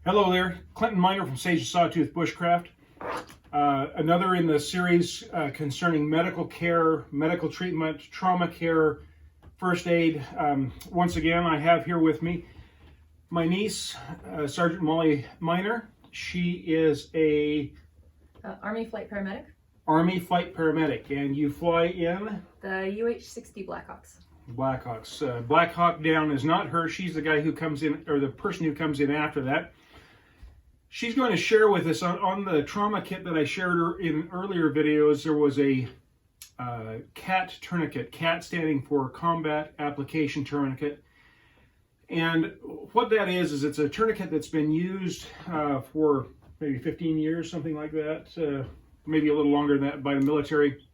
Hello there, Clinton Miner from Sawtooth Bushcraft. Another in the series concerning medical care, medical treatment, trauma care, first aid. Once again, I have here with me my niece, Sergeant Molly Miner. She is a Army flight paramedic. Army flight paramedic, and you fly in The UH-60 Blackhawks. Blackhawks. Black Hawk Down is not her. She's the guy who comes in, or the person who comes in after that. She's going to share with us on the trauma kit that I shared in earlier videos. There was a C.A.T tourniquet, C.A.T standing for Combat Application Tourniquet. And what that is it's a tourniquet that's been used for maybe 15 years, something like that, maybe a little longer than that by the military.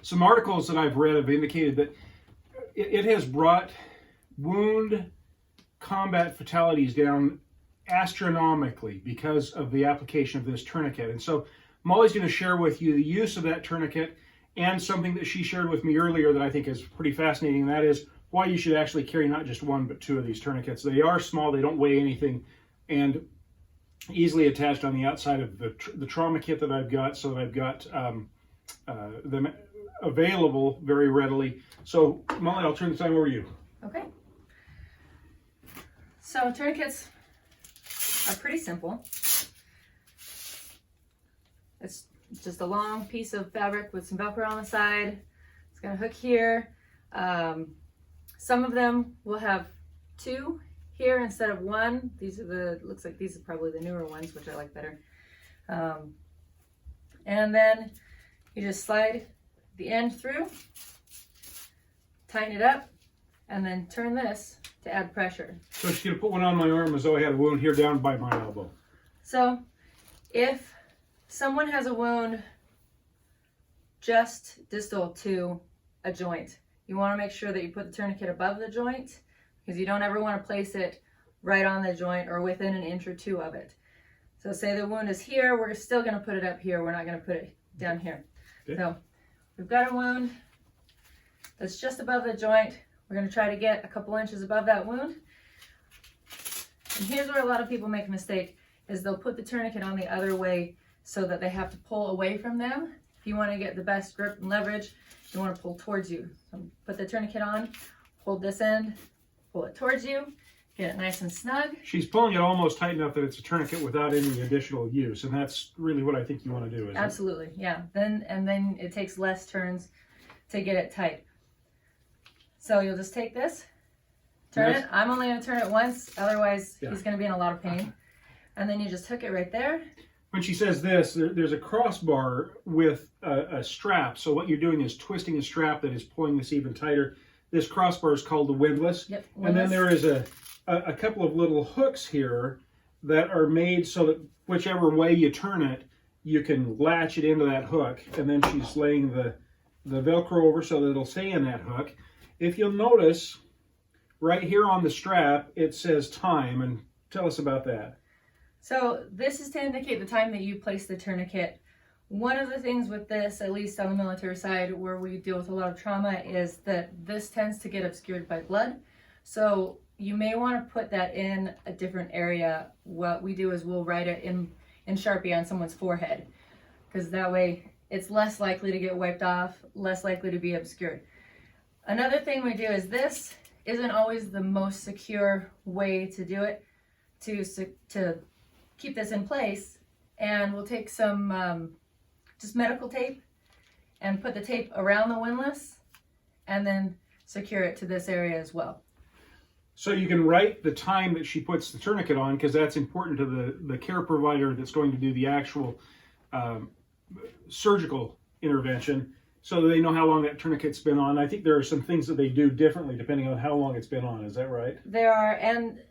Some articles that I've read have indicated that it has brought wound combat fatalities down astronomically because of the application of this tourniquet. And so Molly's going to share with you the use of that tourniquet and something that she shared with me earlier that I think is pretty fascinating, and that is why you should actually carry not just one but two of these tourniquets. They are small, they don't weigh anything, and easily attached on the outside of the trauma kit that I've got, so that I've got them available very readily. So Molly, I'll turn the time over to you. Okay. So tourniquets are pretty simple. It's just a long piece of fabric with some Velcro on the side. It's going to hook here. Some of them will have two here instead of one. These are looks like these are probably the newer ones, which I like better. And then you just slide the end through, tighten it up, and then turn this to add pressure. So she's going to put one on my arm as though I had a wound here down by my elbow. So if someone has a wound just distal to a joint, you want to make sure that you put the tourniquet above the joint, because you don't ever want to place it right on the joint or within an inch or two of it. So say the wound is here, we're still going to put it up here. We're not going to put it down here. Okay. So we've got a wound that's just above the joint. We're going to try to get a couple inches above that wound. And here's where a lot of people make a mistake, is they'll put the tourniquet on the other way so that they have to pull away from them. If you want to get the best grip and leverage, you want to pull towards you. So put the tourniquet on, hold this end, pull it towards you, get it nice and snug. She's pulling it almost tight enough that it's a tourniquet without any additional use, and that's really what I think you want to do, isn't it? Absolutely, yeah. Then it takes less turns to get it tight. So you'll just take this, turn it. I'm only going to turn it once, otherwise he's going to be in a lot of pain. And then you just hook it right there. When she says this, there's a crossbar with a strap. So what you're doing is twisting a strap that is pulling this even tighter. This crossbar is called the windlass. Yep, windlass. And then there is a couple of little hooks here that are made so that whichever way you turn it, you can latch it into that hook. And then she's laying the Velcro over so that it'll stay in that hook. If you'll notice, right here on the strap, it says time, and tell us about that. So this is to indicate the time that you place the tourniquet. One of the things with this, at least on the military side where we deal with a lot of trauma, is that this tends to get obscured by blood. So you may want to put that in a different area. What we do is we'll write it in Sharpie on someone's forehead, because that way it's less likely to get wiped off, less likely to be obscured. Another thing we do is, this isn't always the most secure way to do it, to keep this in place, and we'll take some just medical tape and put the tape around the windlass and then secure it to this area as well. So you can write the time that she puts the tourniquet on, because that's important to the care provider that's going to do the actual surgical intervention, so that they know how long that tourniquet's been on. I think there are some things that they do differently depending on how long it's been on. Is that right? There are, and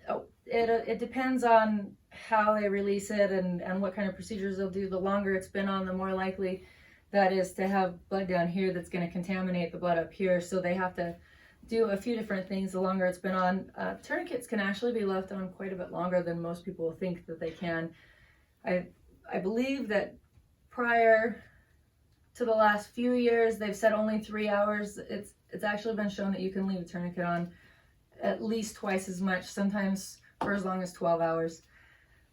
it depends on how they release it and what kind of procedures they'll do. The longer it's been on, the more likely that is to have blood down here that's going to contaminate the blood up here. So they have to do a few different things the longer it's been on. Tourniquets can actually be left on quite a bit longer than most people think that they can. I believe that prior to the last few years, they've said only 3 hours. It's actually been shown that you can leave a tourniquet on at least twice as much, sometimes for as long as 12 hours.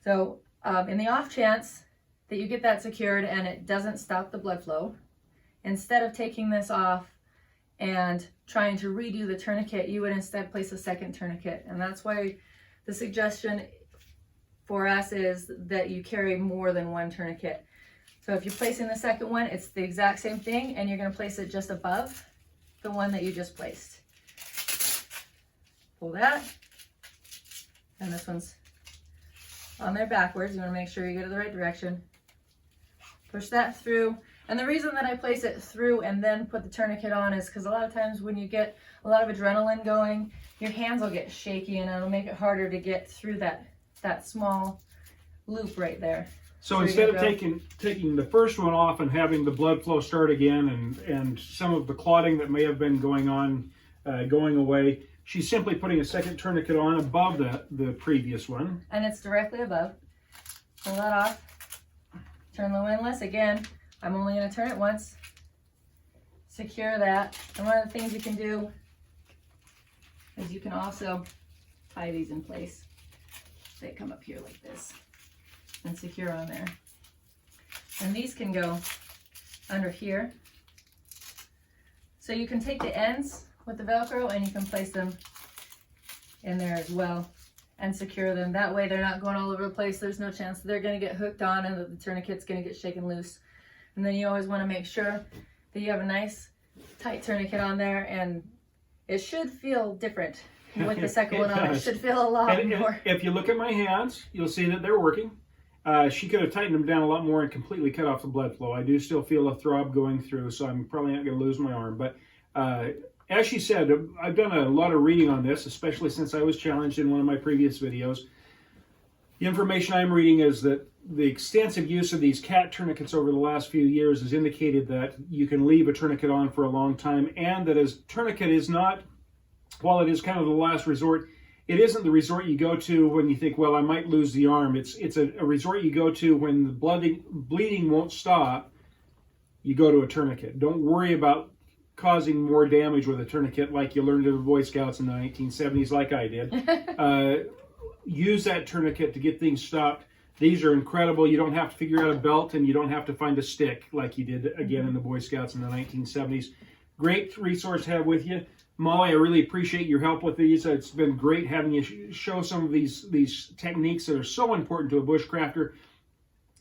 So in the off chance that you get that secured and it doesn't stop the blood flow, instead of taking this off and trying to redo the tourniquet, you would instead place a second tourniquet. And that's why the suggestion for us is that you carry more than one tourniquet. So if you're placing the second one, it's the exact same thing, and you're going to place it just above the one that you just placed. Pull that, and this one's on there backwards. You want to make sure you go to the right direction. Push that through. And the reason that I place it through and then put the tourniquet on is because a lot of times when you get a lot of adrenaline going, your hands will get shaky and it'll make it harder to get through that small loop right there. So instead of taking the first one off and having the blood flow start again and some of the clotting that may have been going on going away, she's simply putting a second tourniquet on above the previous one. And it's directly above. Pull that off. Turn the windlass again. I'm only going to turn it once. Secure that. And one of the things you can do is you can also tie these in place. They come up here like this and secure on there. And these can go under here. So you can take the ends with the Velcro and you can place them in there as well and secure them. That way they're not going all over the place. There's no chance they're going to get hooked on and that the tourniquet's going to get shaken loose. And then you always want to make sure that you have a nice tight tourniquet on there, and it should feel different with the second one on. It should feel a lot more. If you look at my hands, you'll see that they're working. She could have tightened them down a lot more and completely cut off the blood flow. I do still feel a throb going through, so I'm probably not going to lose my arm. But as she said, I've done a lot of reading on this, especially since I was challenged in one of my previous videos. The information I'm reading is that the extensive use of these C.A.T tourniquets over the last few years has indicated that you can leave a tourniquet on for a long time, and that as tourniquet is not, while it is kind of the last resort, it isn't the resort you go to when you think, well, I might lose the arm. It's a resort you go to when the bleeding won't stop. You go to a tourniquet. Don't worry about causing more damage with a tourniquet like you learned in the Boy Scouts in the 1970s like I did. Use that tourniquet to get things stopped. These are incredible. You don't have to figure out a belt, and you don't have to find a stick like you did again in the Boy Scouts in the 1970s. Great resource to have with you. Molly, I really appreciate your help with these. It's been great having you show some of these techniques that are so important to a bushcrafter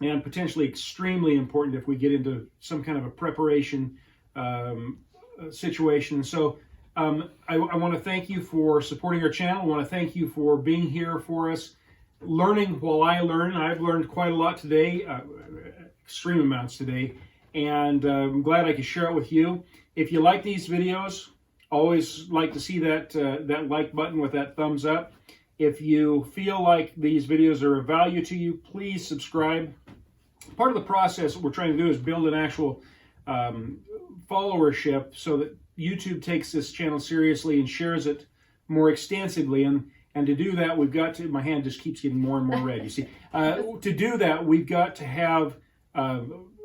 and potentially extremely important if we get into some kind of a preparation situation. So I want to thank you for supporting our channel. I want to thank you for being here for us, learning while I learn. I've learned quite a lot today, extreme amounts today, and I'm glad I could share it with you. If you like these videos, always like to see that like button with that thumbs up. If you feel like these videos are of value to you, please subscribe. Part of the process what we're trying to do is build an actual followership so that YouTube takes this channel seriously and shares it more extensively. And to do that, we've got to, my hand just keeps getting more and more red, you see. To do that, we've got to have,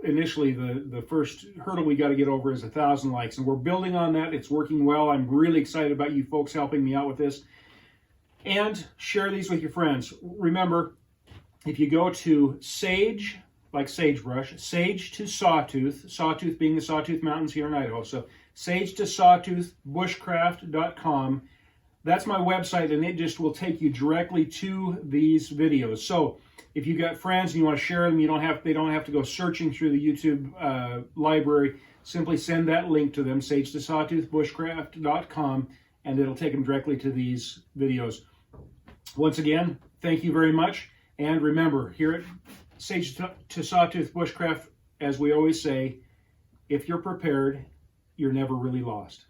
initially the first hurdle we got to get over is 1,000 likes. And we're building on that. It's working well. I'm really excited about you folks helping me out with this. And share these with your friends. Remember, if you go to Sage, like sagebrush, Sage to Sawtooth, Sawtooth being the Sawtooth Mountains here in Idaho. So Sage to Sawtooth Bushcraft.com. That's my website, and it just will take you directly to these videos. So if you've got friends and you want to share them, they don't have to go searching through the YouTube library. Simply send that link to them, Sage to Sawtooth Bushcraft.com, and it'll take them directly to these videos. Once again, thank you very much. And remember, here at Sage to Sawtooth Bushcraft, as we always say, if you're prepared, you're never really lost.